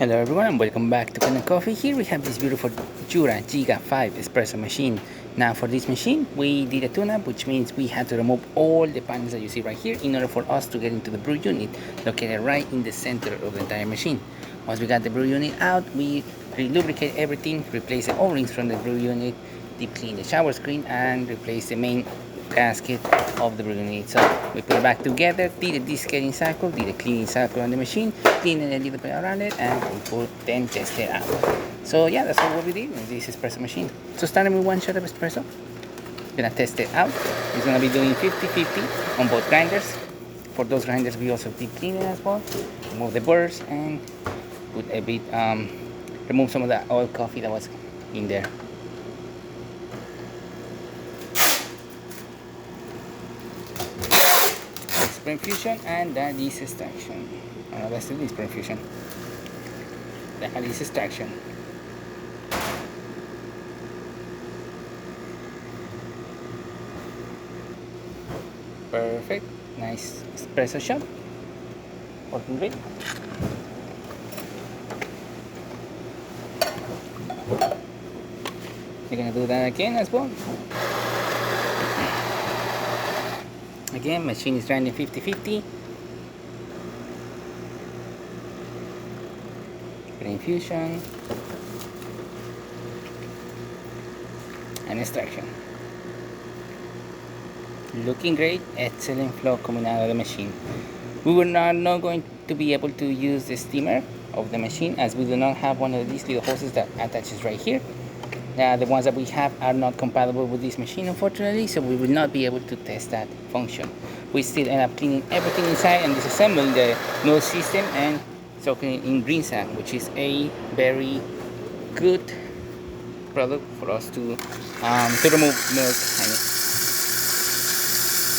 Hello everyone and welcome back to Kanen Coffee. Here we have this beautiful Jura Giga 5 espresso machine. Now for this machine we did a tune-up, which means we had to remove all the panels that you see right here in order for us to get into the brew unit located right in the center of the entire machine. Once we got the brew unit out, we re-lubricate everything, replace the O-rings from the brew unit, deep clean the shower screen, and replace the main gasket of the brew unit. So we put it back together, did a descaling cycle, did a cleaning cycle on the machine, cleaned it a little bit around it, and we then test it out. So yeah, that's all what we did in this espresso machine. So starting with one shot of espresso, gonna test it out. It's gonna be doing 50-50 on both grinders. For those grinders we also deep clean it as well, remove the burrs and put a bit remove some of the oil coffee that was in there. Spring fusion and that is extraction. Let's do this spring fusion. That is extraction. Perfect. Nice espresso shot. Working great. You're gonna do that again as well. Again, machine is running 50-50. Green fusion and extraction. Looking great, excellent flow coming out of the machine. We were not going to be able to use the steamer of the machine as we do not have one of these little hoses that attaches right here. The ones that we have are not compatible with this machine, unfortunately, so we will not be able to test that function. We still end up cleaning everything inside and disassembling the node system and soaking it in green sand, which is a very good product for us to remove milk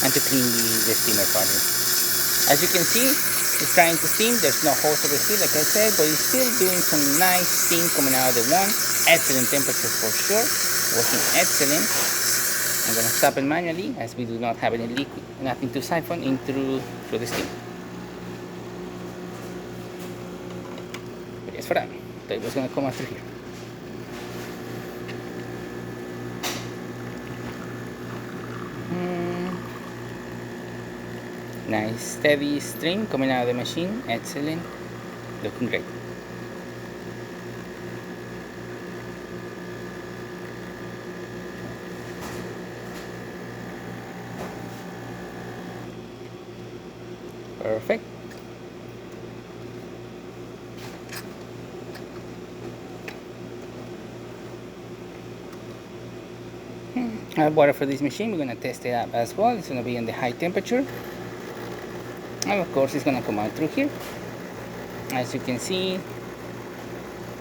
and to clean the steamer part. As you can see, it's trying to steam. There's no hose over here, like I said, but it's still doing some nice steam coming out of the one. Excellent temperature for sure, working excellent. I'm gonna stop it manually as we do not have any liquid, nothing to siphon in through the steam. But yes, for that, it was gonna come out through here. Nice steady stream coming out of the machine, excellent, looking great. Perfect. I have water for this machine. We're going to test it out as well. It's going to be in the high temperature. And of course it's going to come out through here. As you can see,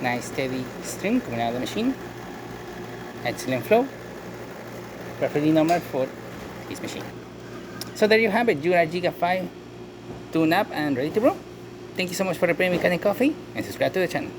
nice steady stream coming out of the machine. Excellent flow. Perfectly normal for this machine. So there you have it, Jura Giga 5 tune up and ready to brew. Thank you so much for replaying with Kanen Coffee and subscribe to the channel.